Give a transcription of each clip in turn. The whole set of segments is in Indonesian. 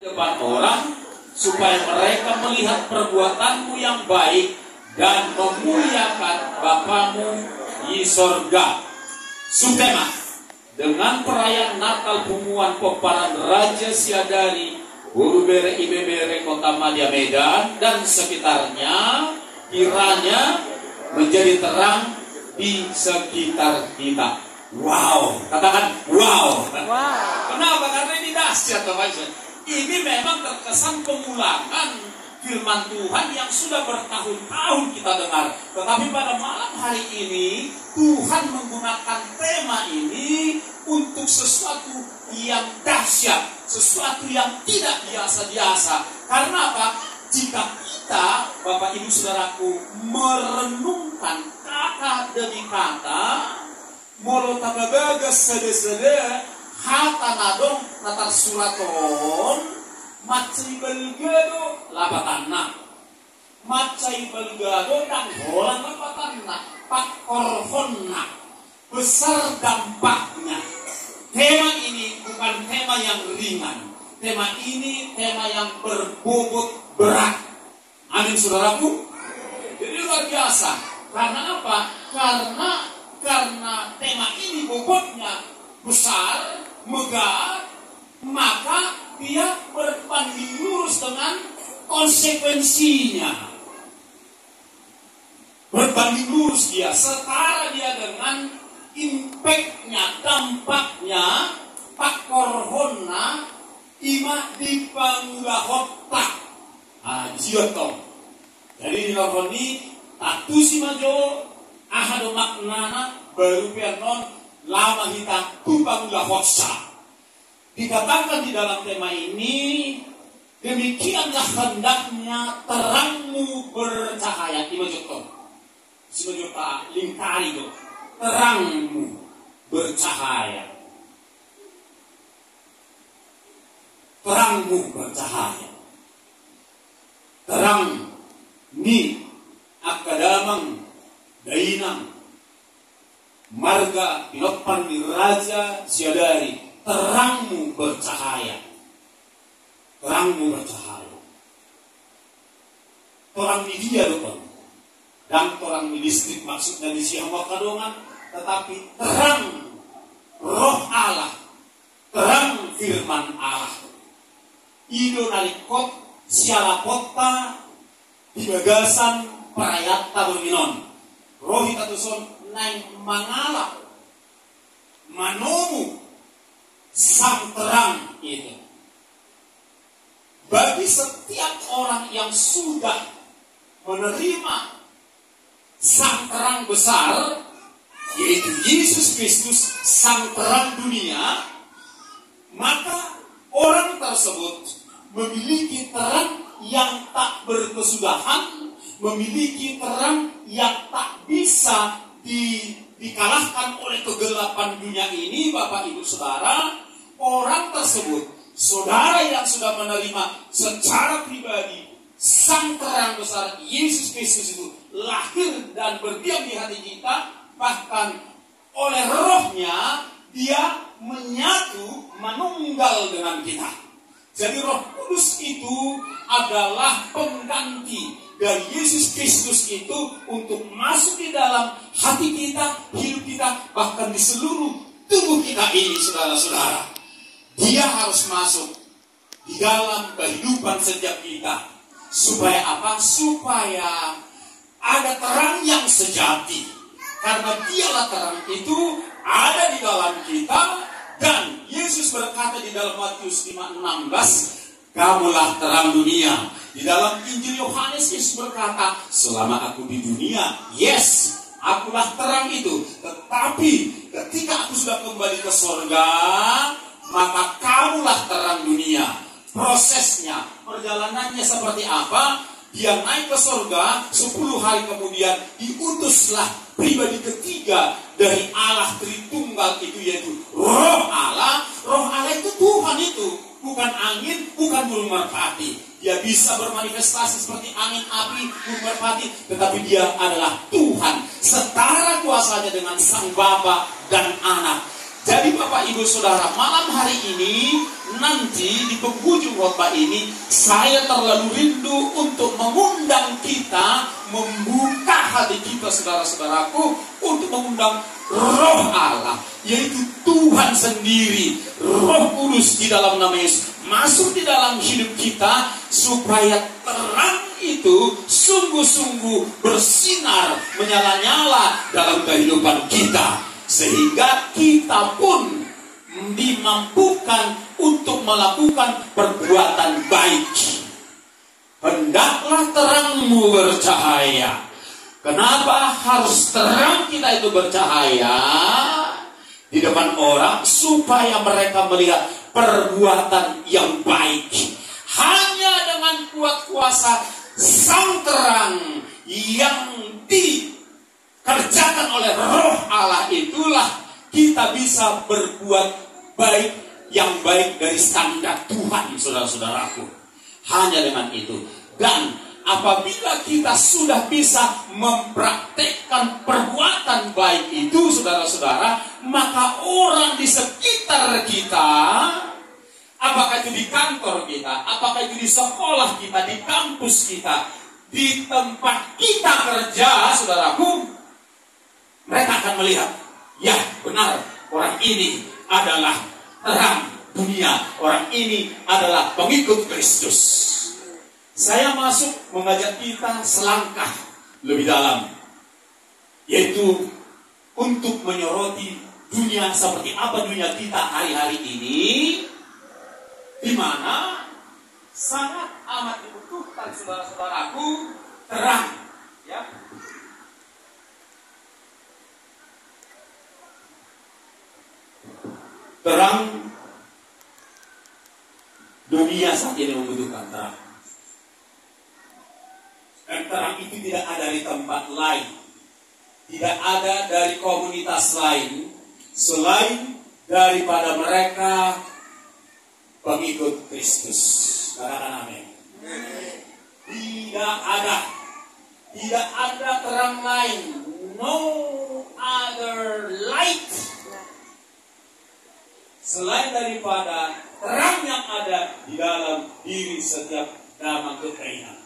depan orang, supaya mereka melihat perbuatanmu yang baik dan memuliakan Bapamu di sorga. Sutema, dengan perayaan Natal Pumuan Peparan Raja Siadari, Guru Bere Ibebere Kota Madya Medan dan sekitarnya, kiranya menjadi terang di sekitar kita. Wow, katakan wow. Kenapa? Karena ini dahsyat, Bapak Ibu. Ini memang terkesan pengulangan firman Tuhan yang sudah bertahun-tahun kita dengar. Tetapi pada malam hari ini, Tuhan menggunakan tema ini untuk sesuatu yang dahsyat, sesuatu yang tidak biasa-biasa. Karena apa? Jika kita, Bapak Ibu Saudaraku, merenungkan kata demi kata, molo tagagaga sede-sede, hata nadong natar suraton, macai belgado labatanna, macai belgado dan holan labatanna, pakorhonna, besar dampaknya. Tema ini bukan tema yang ringan, tema ini tema yang berbobot berat. Amin, saudaraku. Jadi luar biasa. Karena apa? Karena tema ini bobotnya besar, megah, maka dia berbanding lurus dengan konsekuensinya. Berbanding lurus dia, setara dia dengan impactnya, dampaknya, pakorhona, ima dipanggahota. Jiotong. Jadi ini tatu si majo, ahado maknana, baru pernon, lama kita tumpanglah hotsa. Dikatakan di dalam tema ini, demikianlah hendaknya terangmu bercahaya. Di majok si majok lingkari do, terangmu bercahaya. Terangmu bercahaya. Terang ni akadamang dainang marga pinopan di Raja Siadari, terangmu bercahaya. Terangmu bercahaya. Terang di dia doang. Dan terang di listrik maksudnya di siang wakadongan, tetapi terang roh Allah, terang firman Allah. Ido nalikot siala kota di bagasan perayata berminon. Rohi tatuson naik mangalap manomu sang terang itu. Bagi setiap orang yang sudah menerima sang terang besar, yaitu Yesus Kristus, sang terang dunia, maka orang tersebut memiliki terang yang tak berkesudahan, memiliki terang yang tak bisa dikalahkan oleh kegelapan dunia ini. Bapak Ibu Saudara, orang tersebut, saudara yang sudah menerima secara pribadi sang terang besar Yesus Kristus itu lahir dan berdiam di hati kita, bahkan oleh rohnya dia menyatu, menunggal dengan kita. Jadi Roh Kudus itu adalah pengganti dari Yesus Kristus itu untuk masuk di dalam hati kita, hidup kita, bahkan di seluruh tubuh kita ini, saudara-saudara. Dia harus masuk di dalam kehidupan setiap kita. Supaya apa? Supaya ada terang yang sejati. Karena dialah terang itu ada di dalam kita. Dan Yesus berkata di dalam Matius 5:16, kamulah terang dunia. Di dalam Injil Yohanes Yesus berkata, selama aku di dunia, yes, akulah terang itu. Tetapi ketika aku sudah kembali ke surga, maka kamulah terang dunia. Prosesnya, perjalanannya seperti apa? Dia naik ke surga, 10 hari kemudian diutuslah pribadi ketiga dari Allah Tritunggal itu, yaitu Roh Allah. Roh Allah itu Tuhan itu, bukan angin, bukan burung merpati. Dia bisa bermanifestasi seperti angin, api, burung merpati, tetapi dia adalah Tuhan, setara kuasanya dengan Sang Bapa dan Anak. Jadi Bapak Ibu Saudara, malam hari ini nanti di penghujung khotbah ini saya terlalu rindu untuk mengundang kita, membuka hati kita saudara-saudaraku, untuk mengundang Roh Allah, yaitu Tuhan sendiri, Roh Kudus di dalam nama Yesus, masuk di dalam hidup kita, supaya terang itu sungguh-sungguh bersinar, menyala-nyala dalam kehidupan kita, sehingga kita pun dimampukan untuk melakukan perbuatan baik. Hendaklah terangmu bercahaya. Kenapa harus terang kita itu bercahaya di depan orang? Supaya mereka melihat perbuatan yang baik. Hanya dengan kuat kuasa sang terang yang dikerjakan oleh Roh Allah itulah kita bisa berbuat baik, yang baik dari standar Tuhan, saudara-saudaraku. Hanya dengan itu. Dan apabila kita sudah bisa mempraktekkan perbuatan baik itu, saudara-saudara, maka orang di sekitar kita, apakah itu di kantor kita, apakah itu di sekolah kita, di kampus kita, di tempat kita kerja, saudaraku, mereka akan melihat, ya benar, orang ini adalah terang dunia, orang ini adalah pengikut Kristus. Saya masuk mengajak kita selangkah lebih dalam, yaitu untuk menyoroti dunia seperti apa dunia kita hari-hari ini, di mana sangat amat dibutuhkan saudara-saudaraku terang, ya. Terang dunia saat ini membutuhkan terang. Dan terang itu tidak ada di tempat lain, tidak ada dari komunitas lain selain daripada mereka pengikut Kristus. Katakan amin. Tidak ada terang lain, no other light, selain daripada terang yang ada di dalam diri setiap damang kekainan.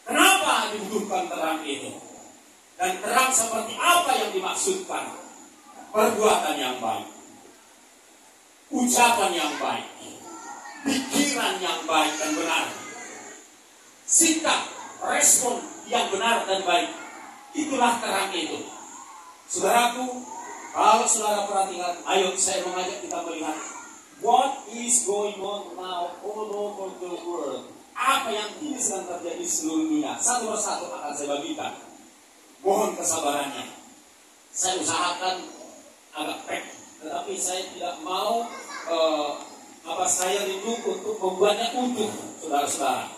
Kenapa dibutuhkan terang itu? Dan terang seperti apa yang dimaksudkan? Perbuatan yang baik, ucapan yang baik, pikiran yang baik dan benar, sikap, respon yang benar dan baik. Itulah terang itu. Saudaraku, kalau saudara perhatikan, ayo saya mengajak kita melihat what is going on now all over the world. Apa yang kini sedang terjadi di seluruh dunia. Satu persatu akan saya bagikan. Mohon kesabarannya. Saya usahakan agak pek, tetapi saya tidak mau saya rindu untuk membuatnya utuh, saudara-saudara.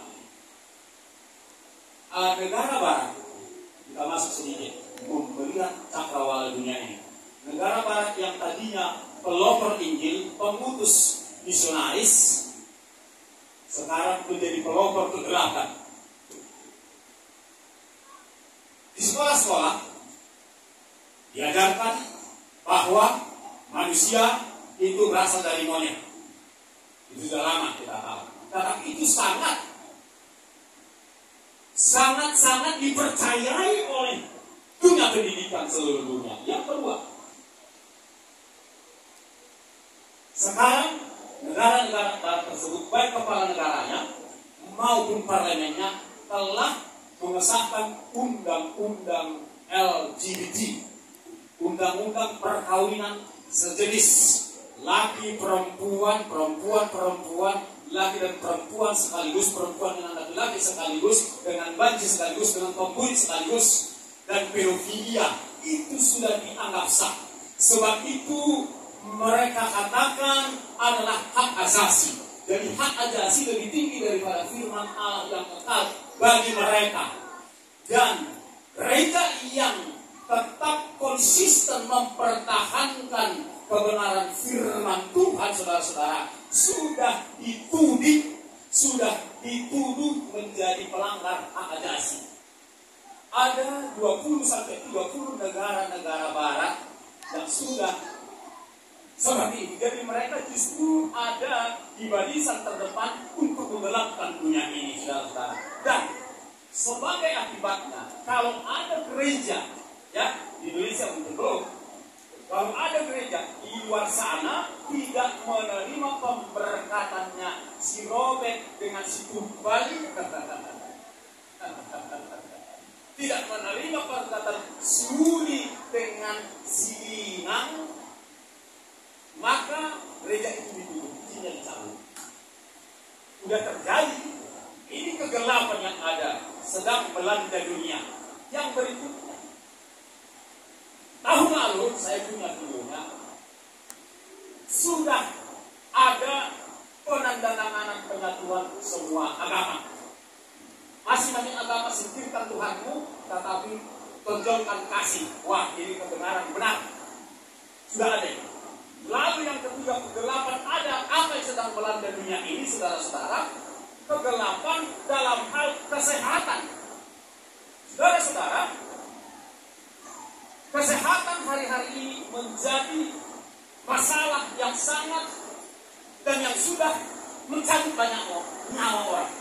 Negara barat, kita masuk sedikit melihat cakrawala dunia ini. Negara barat yang tadinya pelopor Injil, pengutus misionaris, sekarang menjadi pelopor kegelapan. Di sekolah-sekolah diajarkan bahwa manusia itu berasal dari monyet. Itu sudah lama kita tahu. Tetapi itu sangat dipercayai oleh dunia pendidikan seluruh dunia. Yang kedua, sekarang negara-negara barat tersebut, baik kepala negaranya maupun parlemennya, telah mengesahkan undang-undang LGBT, undang-undang perkawinan sejenis, laki perempuan, perempuan, laki dan perempuan sekaligus, perempuan dengan laki-laki sekaligus, dengan banci sekaligus, dengan pembuli sekaligus, dan pedofilia itu sudah dianggap sah. Sebab itu mereka katakan adalah hak asasi. Jadi hak asasi lebih tinggi daripada firman Allah yang kekal bagi mereka. Dan mereka yang tetap konsisten mempertahankan kebenaran firman Tuhan, saudara-saudara, sudah dituduh menjadi pelanggar hak asasi. Ada 20-30 negara-negara barat yang sudah Seperti itu. Jadi mereka justru ada di barisan terdepan untuk menggelapkan dunia ini, saudara-saudara. Dan sebagai akibatnya, kalau ada gereja, ya di Indonesia mungkin belum, kalau ada gereja di luar sana tidak menerima pemberkatannya si Robert dengan si Tumpali, tidak menerima perkataan Suri dengan si Inang, maka gereja itu ditutup, isinya dicabut. Sudah terjadi. Ini kegelapan yang ada sedang melanda dunia. Yang berikutnya, tahun lalu saya punya videonya, sudah ada penandatanganan penyatuan semua agama. Masing-masing agama singkirkan Tuhanmu, tetapi tonjolkan kasih. Wah, ini kebenaran benar. Sudah ada. Lalu yang ketiga, kegelapan ada. Apa yang sedang melanda dunia ini, saudara-saudara? Kegelapan dalam hal kesehatan. Saudara-saudara, kesehatan hari-hari ini menjadi masalah yang sangat dan yang sudah mencabut banyak nyawa orang.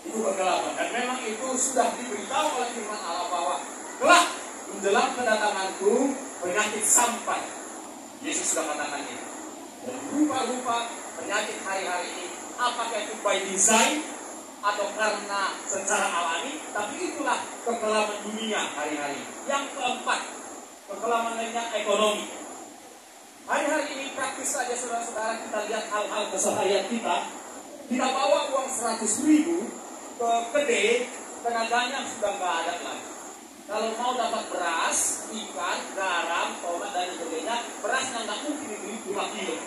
Itu kegelapan, dan memang itu sudah diberitahu oleh firman Allah bahwa kelak menjelang kedatanganku penyakit sampai. Yesus sudah katakan itu. Dan rupa-rupa penyakit hari-hari ini, apakah itu by design atau karena secara alami, tapi itulah kegelapan dunia hari-hari. Yang keempat, kegelapan lainnya ekonomi. Hari-hari ini praktis saja, saudara-saudara, kita lihat hal-hal keseharian kita. Kita bawa uang 100.000 ke kedai, tenaganya sudah nggak ada lagi. Kalau mau dapat beras, ikan, garam, tomat dan sebagainya, berasnya nggak mungkin dibeli 2 kilo.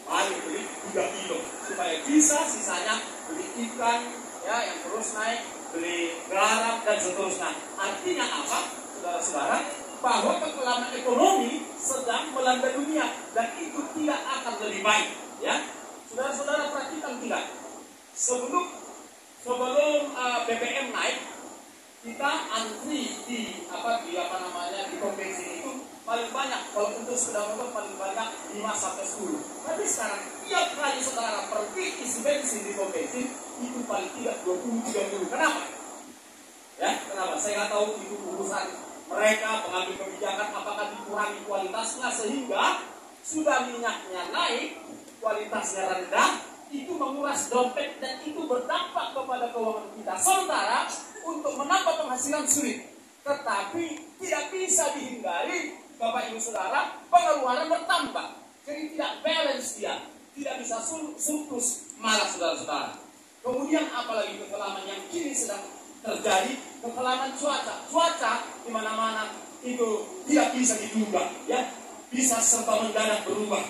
Paling beli 3 kilo supaya bisa sisanya beli ikan, ya yang terus naik, beli garam dan seterusnya. Artinya apa, saudara-saudara? Bahwa kegelapan ekonomi sedang melanda dunia dan itu tidak akan lebih baik. Ya, saudara-saudara perhatikan tidak? Sebelum BBM naik, kita antri di pom bensin itu paling banyak. Kalau untuk sepeda motor paling banyak 5-10. Tapi sekarang tiap kali saudara pergi isi bensin di pom bensin itu paling tidak 20-30. Kenapa? Ya, kenapa? Saya nggak tahu itu urusan mereka pengambil kebijakan, apakah dikurangi kualitasnya sehingga sudah minyaknya naik, kualitasnya rendah, itu menguras dompet dan itu berdampak kepada keuangan kita. Sementara untuk menambah penghasilan sulit, tetapi tidak bisa dihindari, Bapak Ibu Saudara, pengeluaran bertambah. Jadi tidak balance dia, tidak bisa surplus, malah saudara-saudara. Kemudian apalagi kegelapan yang kini sedang terjadi, kegelapan cuaca di mana-mana itu tidak bisa diduga, ya, bisa serta mendadak berubah.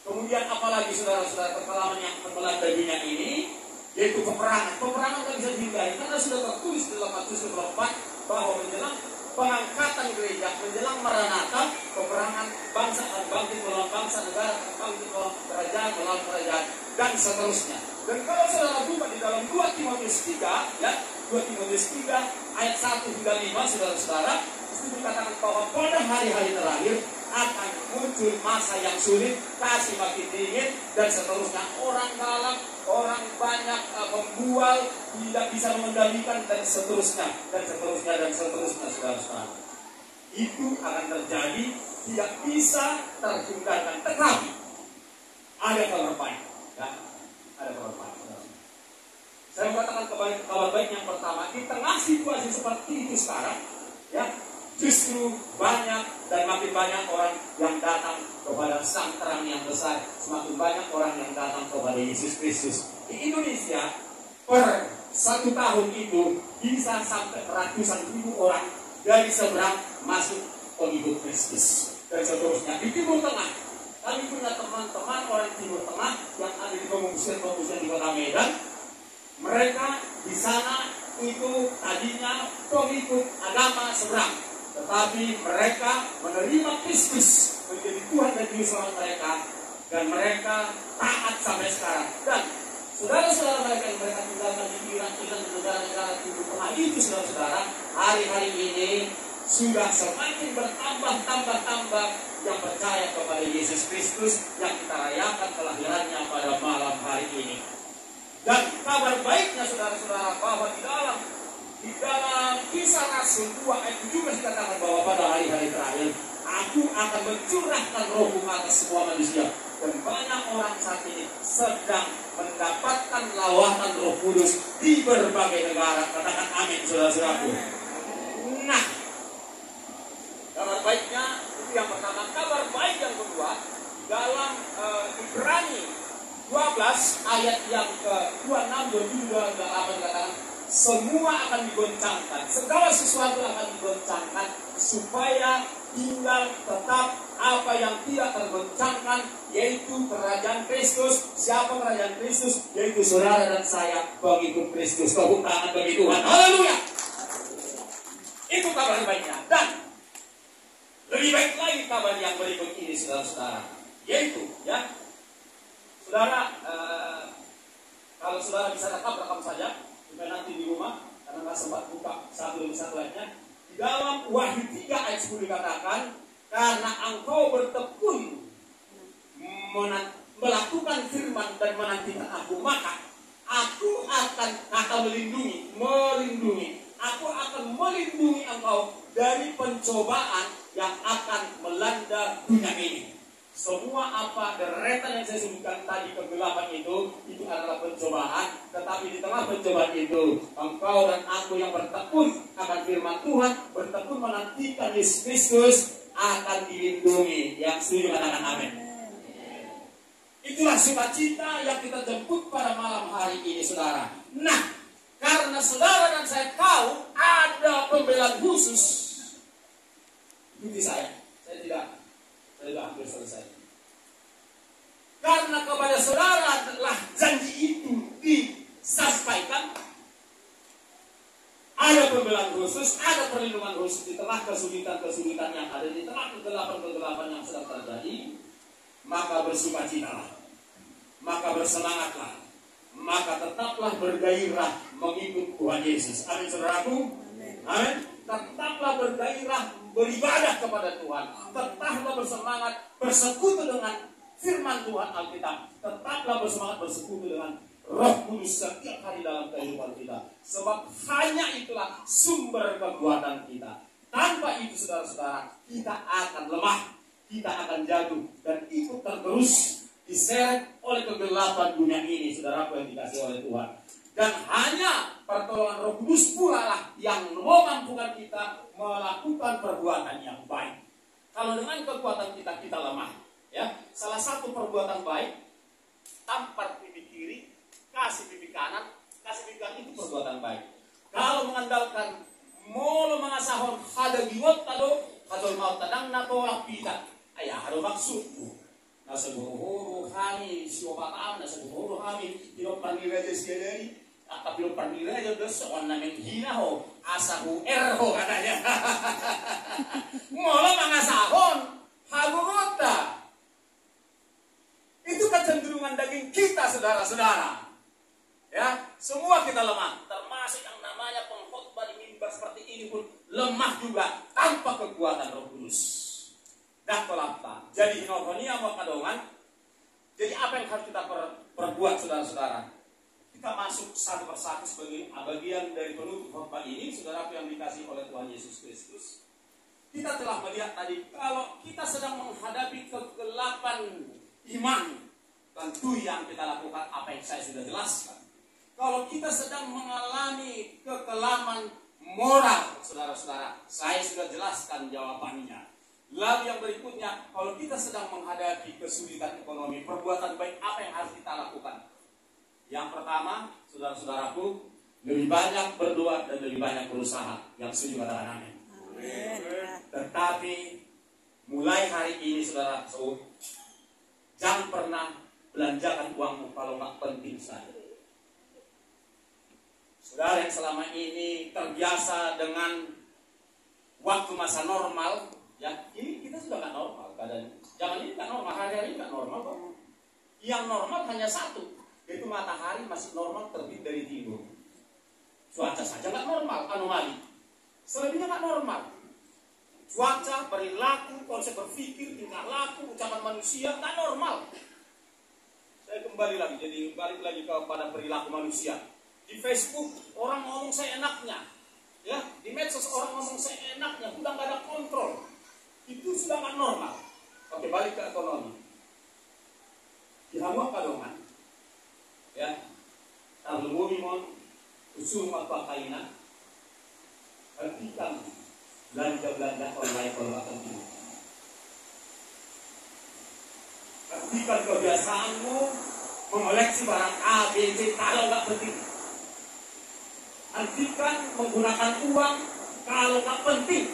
Kemudian apalagi saudara-saudara kegelapan yang melanda dunia ini, yaitu peperangan. Peperangan tidak bisa dihindari karena sudah tertulis dalam Matius 24 bahwa menjelang pengangkatan gereja, menjelang Maranatha, peperangan bangsa akan bangkit melawan bangsa, negara akan bangkit melawan kerajaan dan seterusnya. Dan kalau saudara buka di dalam 2 Timotius 3, ya, 2 Timotius 3 ayat 1 hingga 5, saudara-saudara, itu dikatakan bahwa pada hari-hari terakhir akan muncul masa yang sulit, kasih makin dingin dan seterusnya. Orang galak, orang banyak membual, tidak bisa mengendalikan dan seterusnya dan seterusnya dan seterusnya, saudara-saudara. Itu akan terjadi, tidak bisa terhindarkan. Tetapi ada kabar baik, ya, ada kabar baik. Saya mengatakan kabar baik yang pertama, di tengah situasi seperti itu sekarang, ya, justru banyak dan makin banyak orang yang datang kepada Sang Terang yang besar, semakin banyak orang yang datang kepada Yesus Kristus. Di Indonesia, per 1 tahun itu bisa sampai ratusan ribu orang dari seberang masuk pengikut Kristus dan seterusnya. Di Timur Tengah, kami punya teman-teman orang Timur Tengah yang ada di pengungsian di Kota Medan. Mereka di sana itu tadinya pengikut agama seberang, tetapi mereka menerima Kristus menjadi Tuhan dan Juru Selamat mereka, dan mereka taat sampai sekarang. Dan saudara-saudara mereka yang mereka tinggalkan di Iran dan negara-negara Timur Tengah itu, saudara-saudara, hari-hari ini sudah semakin bertambah yang percaya kepada Yesus Kristus yang kita rayakan kelahirannya pada malam hari ini. Dan kabar baiknya saudara-saudara bahwa di dalam Kisah Rasul 2 ayat 17 dikatakan bahwa pada hari-hari terakhir Aku akan mencurahkan rohku atas semua manusia. Dan banyak orang saat ini sedang mendapatkan lawatan Roh Kudus di berbagai negara. Katakan amin, saudara-saudaraku. Nah, kabar baiknya itu yang pertama. Kabar baik yang kedua, dalam Ibrani 12 ayat yang ke-26, 27, 28 dikatakan semua akan digoncangkan, segala sesuatu akan digoncangkan supaya tinggal tetap apa yang tidak tergoncangkan, yaitu kerajaan Kristus. Siapa kerajaan Kristus? Yaitu saudara dan saya, pengikut Kristus. Tepuk tangan bagi Tuhan. Haleluya. Itu kabar baiknya. Dan lebih baik lagi kabar yang berikut ini, saudara-saudara, yaitu ya, saudara, kalau saudara bisa rekam saja, supaya nanti di rumah, karena nggak sempat buka satu demi satu lainnya. Di dalam Wahyu 3 ayat 10 dikatakan, karena engkau bertekun melakukan firman dan menantikan aku, maka aku akan melindungi. Aku akan melindungi engkau dari pencobaan yang akan melanda dunia ini. Semua apa deretan yang saya sebutkan tadi, kegelapan itu adalah pencobaan. Tetapi di tengah pencobaan itu, engkau dan aku yang bertekun akan firman Tuhan, bertekun menantikan Yesus Kristus, akan dilindungi. Yang setuju katakan amin. Itulah sukacita yang kita jemput pada malam hari ini, saudara. Nah, karena saudara dan saya tahu ada pembelaan khusus, ikuti saya tidak hampir selesai. Karena kepada saudara telah janji itu disampaikan, ada pembelaan khusus, ada perlindungan khusus di tengah kesulitan-kesulitan yang ada, di tengah kegelapan-kegelapan yang sedang terjadi. Maka bersukacitalah, maka bersemangatlah, maka tetaplah bergairah mengikut Tuhan Yesus. Amin, saudaraku. Amin. Tetaplah bergairah beribadah kepada Tuhan. Tetaplah bersemangat bersekutu dengan firman Tuhan Alkitab. Tetaplah bersemangat bersekutu dengan Roh Kudus setiap hari dalam kehidupan kita. Sebab hanya itulah sumber kekuatan kita. Tanpa itu, saudara-saudara, kita akan lemah, kita akan jatuh dan ikut tergerus diseret oleh kegelapan dunia ini, saudaraku yang dikasih oleh Tuhan. Dan hanya pertolongan Roh Kudus pula lah yang memampukan kita melakukan perbuatan yang baik. Kalau dengan kekuatan kita lemah, ya. Salah satu perbuatan baik, tampar pipi kiri, kasih pipi kanan itu perbuatan baik. Kalau mengandalkan molo mengasahon hada giwot tado, kadol mau tadang natolak pita, ayah ada maksudku. Nasa buhuru kami, siapa tahu nasa buhuru kami, tidak panggil aja sekali. Tapi lo panggil aja udah soal namin hina ho, asahu erho katanya. Molo mengasahon hagurota. Itu kecenderungan daging kita, saudara-saudara. Ya, semua kita lemah, termasuk yang namanya pengkhotbah di mimbar seperti ini pun lemah juga tanpa kekuatan Roh Kudus. Dah kolapta. Jadi hinohonia mau kadongan. Jadi apa yang harus kita perbuat, saudara-saudara? Kita masuk satu persatu sebagai bagian dari penutup khotbah ini, saudaraku yang dikasih oleh Tuhan Yesus Kristus. Kita telah melihat tadi, kalau kita sedang menghadapi kegelapan iman, tentu yang kita lakukan apa yang saya sudah jelaskan. Kalau kita sedang mengalami kekelaman moral, saudara-saudara, saya sudah jelaskan jawabannya. Lalu yang berikutnya, kalau kita sedang menghadapi kesulitan ekonomi, perbuatan baik apa yang harus kita lakukan? Yang pertama, saudara-saudaraku, lebih banyak berdoa dan lebih banyak berusaha. Yang setuju katakan amin. Tetapi mulai hari ini, saudara, jangan pernah belanjakan uangmu kalau nggak penting saja. Saudara yang selama ini terbiasa dengan waktu masa normal, ya ini kita sudah nggak normal keadaan. Jangan ini nggak normal, hari-hari nggak normal kok. Yang normal hanya satu, yaitu matahari masih normal terbit dari timur. Cuaca saja nggak normal, anomali. Selebihnya nggak normal. cuaca, perilaku, konsep berpikir, tingkah laku, ucapan manusia tak normal. Saya kembali lagi kepada perilaku manusia. Di Facebook orang ngomong seenaknya, ya, di medsos orang ngomong seenaknya, udah nggak ada kontrol. Itu sudah nggak normal. Oke, balik ke ekonomi. Di Hamua Kadongan, ya, kalau mon usul mapakaina, hentikan belanja online kalau akan ini. Hentikan kebiasaanmu mengoleksi barang A, B, C kalau nggak penting. Hentikan menggunakan uang kalau nggak penting.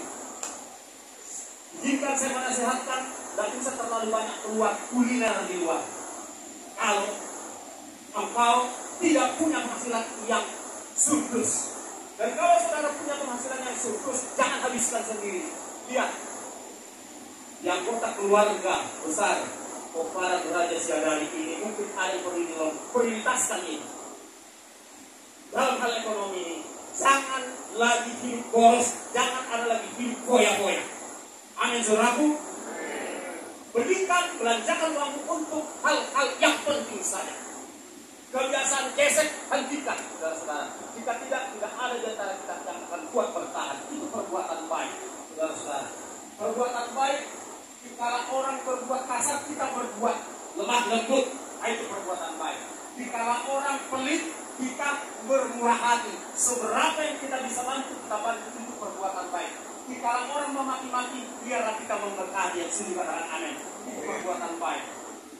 Jika saya menasihatkan, tidak bisa terlalu banyak keluar kuliner di luar. Kalau engkau tidak punya penghasilan yang surplus, dan kalau saudara punya penghasilan yang surplus, jangan habiskan sendiri. Lihat, di anggota keluarga besar para Raja Siadari ini mungkin ada yang perlu prioritaskan ini. Dalam hal ekonomi ini, jangan lagi hidup boros, jangan ada lagi hidup koya-koya. Amin, saudaraku. Berikan, belanjakan uangmu untuk hal-hal yang penting saja. Kebiasaan gesek, hentikan, saudara-saudara. Jika tidak ada di antara kita yang akan kuat bertahan. Itu perbuatan baik, saudara-saudara. Perbuatan baik, jika orang berbuat kasar, kita berbuat lemah lembut. Itu perbuatan baik. Jika orang pelit, kita bermurah hati. Seberapa yang kita bisa bantu, kita bantu. Itu perbuatan baik. Jika orang memaki-maki, biarlah kita memberkati yang sini katakan amin. Itu perbuatan baik.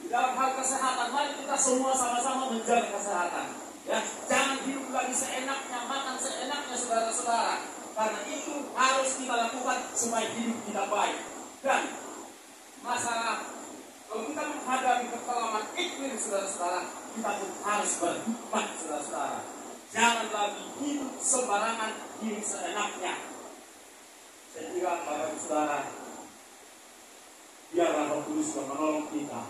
Di dalam hal kesehatan, mari kita semua sama-sama menjaga kesehatan. Ya, jangan hidup lagi seenaknya, makan seenaknya, saudara-saudara. Karena itu harus kita lakukan supaya hidup kita baik. Dan masalah kalau kita menghadapi kekelaman iklim, saudara-saudara, kita pun harus berhikmat, saudara-saudara. Jangan lagi hidup sembarangan, hidup seenaknya. Saya kira para saudara, biarlah Roh Kudus menolong kita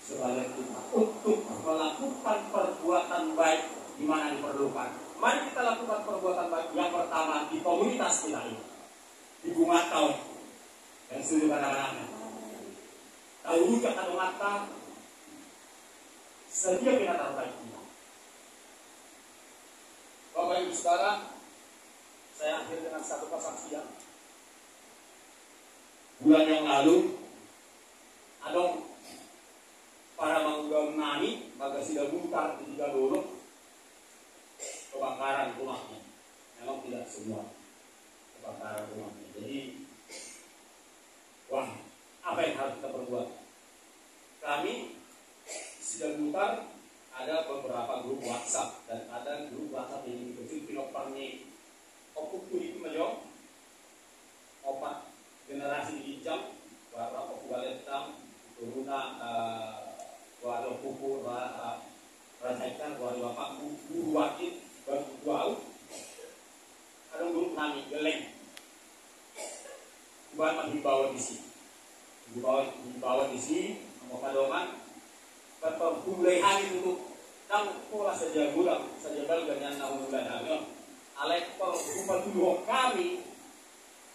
sebagai kita untuk melakukan perbuatan baik di mana diperlukan. Mari kita lakukan perbuatan baik. Yang pertama di komunitas kita ini, di Bungatau yang sudah kadang-kadang. Tahu juga kata sedia kita terbaik kita. Bapak Ibu Saudara, saya akhir dengan satu kesaksian. Bulan yang lalu, ada para manggang nani, maka sudah bungkar di tiga dulu kebakaran rumahnya. Memang tidak semua kebakaran rumahnya. Jadi, wah, apa yang harus kita perbuat? Kami sudah bungkar, ada beberapa grup WhatsApp dan ada grup WhatsApp yang kecil pinoparnya opuk itu majong opat generasi hijau, warna okubaletang, turuna warna pupuk, warna rancaikan, warna bapak guru wakil, baru jauh. Ada grup kami geleng, buat dibawa di sini, dibawa di sini, mau kadongan, berpulai hari itu, dan pola saja bulan, saja belganyan namun bulan hari, alek perbuatan dulu kami.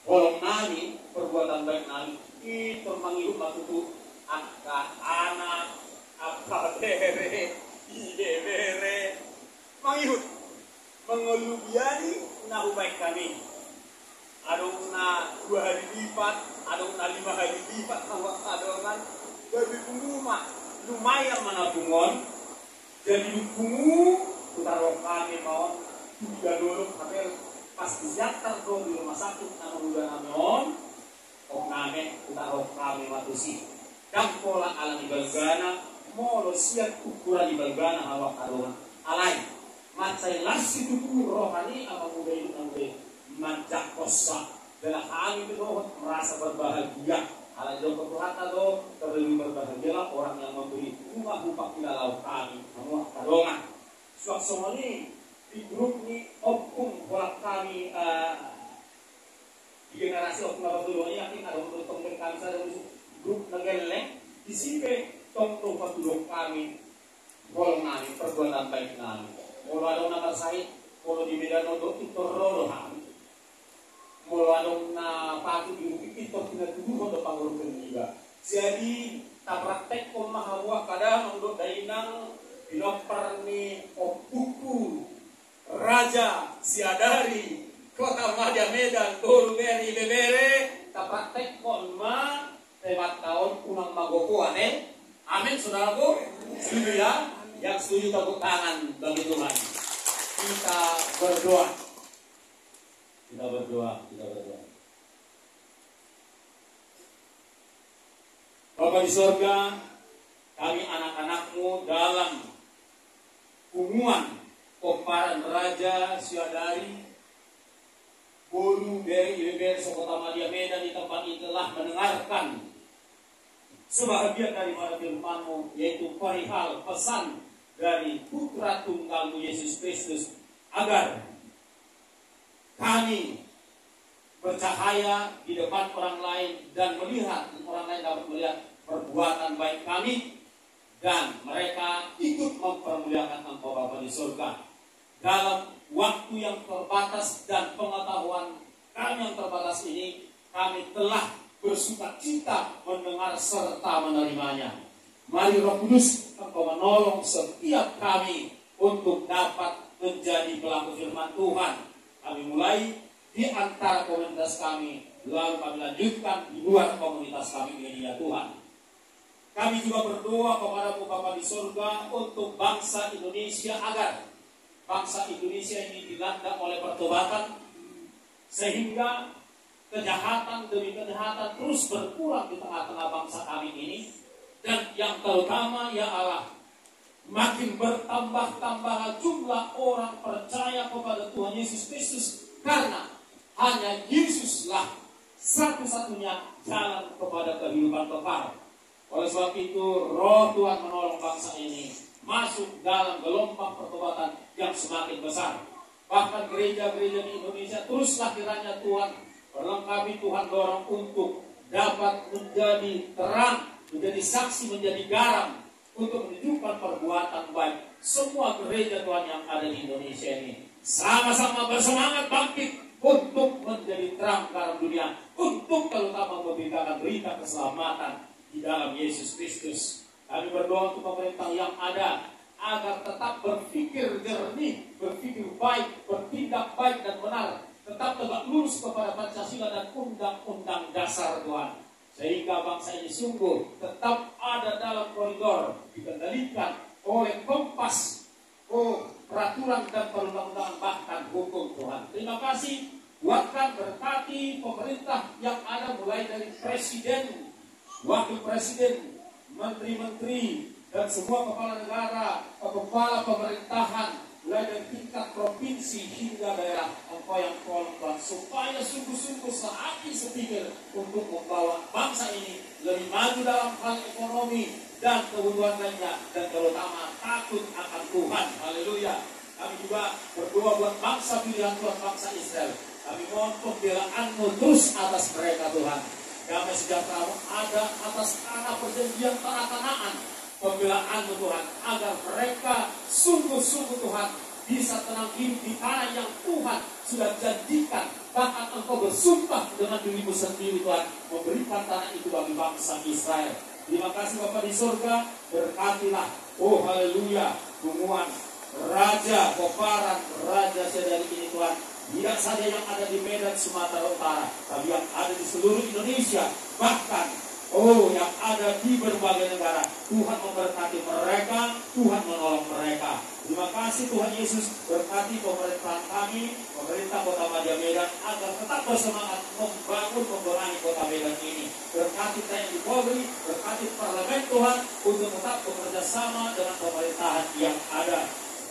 Bolong nami, perbuatan baik nami, itu menghirup maksudku angkat anak, apa bere, menghirup, mengelubiani nahu baik kami. Adongna 2 hari lipat, adongna 5 hari lipat, adongan dari rumah lumayan menabungon, jadi dukungu, utara kami mau 3 dulu, pas dijaktar ko di rumah sakit na udah namin o namin utaro kami matusi dan pola ala di balgana molo siap ukuran di balgana hawak karungan alay macay lasi tuku rohani apa muda itu nanti majak kosa dalam kami itu merasa berbahagia ala jauh ketuhatan do terlebih berbahagia orang yang memberi rumah upah kilalau kami hawak karungan suak ini di grup ini opung bolak kami di generasi opung apa dulu yakin ada untuk teman kami saja grup negeleng di sini tong patulong kami bolong kami perbuatan baik kami kalau ada nama saya kalau di Medan itu rolo kami kalau ada na patu di Jadi tak praktek mahawa kadang untuk dainang binopar ni buku Raja Siadari Kota Madya Medan Guru Beri Bebere tak praktek ma lewat tahun unang magokuan amin saudaraku. Setuju ya? Yang setuju tepuk tangan bagi Tuhan. Kita berdoa. Kita berdoa. Bapa di sorga, kami anak-anakmu dalam kumuan Komparan Raja Siadari Guru dari IBBR Kota Madya Medan di tempat ini telah mendengarkan sebahagian daripada firman-Mu, yaitu perihal pesan dari Putra Tunggal-Mu Yesus Kristus, agar kami bercahaya di depan orang lain dan melihat orang lain dapat melihat perbuatan baik kami, dan mereka ikut mempermuliakan Engkau Bapa di surga. Dalam waktu yang terbatas dan pengetahuan kami yang terbatas ini, kami telah bersukacita mendengar serta menerimanya. Mari Roh Kudus, Engkau menolong setiap kami untuk dapat menjadi pelaku firman Tuhan. Kami mulai di antara komunitas kami, lalu kami lanjutkan di luar komunitas kami ini ya Tuhan. Kami juga berdoa kepada-Mu Bapa di surga untuk bangsa Indonesia, agar bangsa Indonesia ini dilanda oleh pertobatan, sehingga kejahatan demi kejahatan terus berkurang di tengah-tengah bangsa kami ini. Dan yang terutama ya Allah, makin bertambah-tambah jumlah orang percaya kepada Tuhan Yesus Kristus, karena hanya Yesuslah satu-satunya jalan kepada kehidupan kekal. Oleh sebab itu, Roh Tuhan menolong bangsa ini masuk dalam gelombang pertobatan yang semakin besar. Bahkan gereja-gereja di Indonesia teruslah kiranya Tuhan berlengkapi, Tuhan dorong untuk dapat menjadi terang, menjadi saksi, menjadi garam untuk menunjukkan perbuatan baik. Semua gereja Tuhan yang ada di Indonesia ini sama-sama bersemangat bangkit untuk menjadi terang garam dunia, untuk terutama memberitakan berita keselamatan di dalam Yesus Kristus. Kami berdoa untuk pemerintah yang ada, agar tetap berpikir jernih, berpikir baik, bertindak baik dan benar, tetap tegak lurus kepada Pancasila dan undang-undang dasar Tuhan, sehingga bangsa ini sungguh tetap ada dalam koridor, dikendalikan oleh kompas, peraturan dan perundang-undangan, bahkan hukum Tuhan. Terima kasih. Kuatkan, berkati pemerintah yang ada, mulai dari presiden, wakil presiden, menteri-menteri, dan semua kepala negara, kepala pemerintahan, mulai dari tingkat provinsi hingga daerah. Engkau yang tolong Tuhan, supaya sungguh-sungguh sehati sepikir untuk membawa bangsa ini lebih maju dalam hal ekonomi dan kebutuhan lainnya, dan terutama takut akan Tuhan. Haleluya. Kami juga berdoa buat bangsa pilihan Tuhan, bangsa Israel. Kami mohon pembelaan-Mu terus atas mereka Tuhan. Damai sejahtera-Mu ada atas tanah perjanjian, tanah Kanaan. Pembelaan-Mu Tuhan, agar mereka sungguh-sungguh Tuhan bisa tenang hidup di tanah yang Tuhan sudah janjikan. Bahkan Engkau bersumpah dengan diri-Mu sendiri Tuhan, memberikan tanah itu bagi bangsa Israel. Terima kasih Bapa di surga, berkatilah, oh haleluya, hubungan Raja Komparan Raja Siadari ini Tuhan, tidak saja yang ada di Medan Sumatera Utara, tapi yang ada di seluruh Indonesia, bahkan yang ada di berbagai negara. Tuhan memberkati mereka, Tuhan menolong mereka. Terima kasih Tuhan Yesus, berkati pemerintahan kami, pemerintah Kota Madya Medan, agar tetap bersemangat membangun, membenahi Kota Medan ini. Berkati TNI Polri, berkati parlemen Tuhan, untuk tetap bekerja sama dengan pemerintahan yang ada.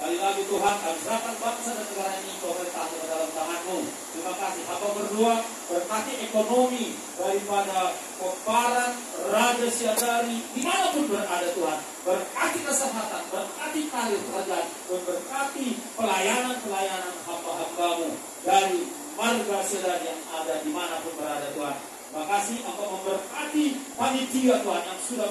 Sekali lagi Tuhan, kami serahkan bangsa dan negara ini, pemerintah ke dalam tangan-Mu. Terima kasih. Hamba berdoa, berkati ekonomi daripada Komparan Raja Siadari dimanapun berada Tuhan. Berkati kesehatan, berkati karir kerajaan, berkati pelayanan-pelayanan hamba-hamba-Mu dari marga Siadari yang ada dimanapun berada Tuhan. Terima kasih Engkau memberkati panitia Tuhan yang sudah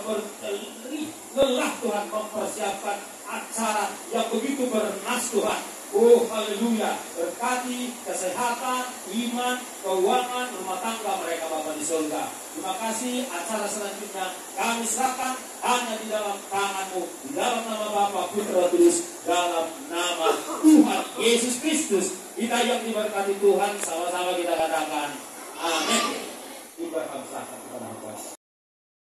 lelah Tuhan mempersiapkan acara yang begitu bernas Tuhan. Oh haleluya. Berkati kesehatan, iman, keuangan, rumah tangga mereka Bapa di surga. Terima kasih. Acara selanjutnya kami serahkan hanya di dalam tangan-Mu, di dalam nama Bapa, Putra, Kudus, dalam nama Tuhan Yesus Kristus. Kita yang diberkati Tuhan, sama-sama kita katakan amin. Diberkati.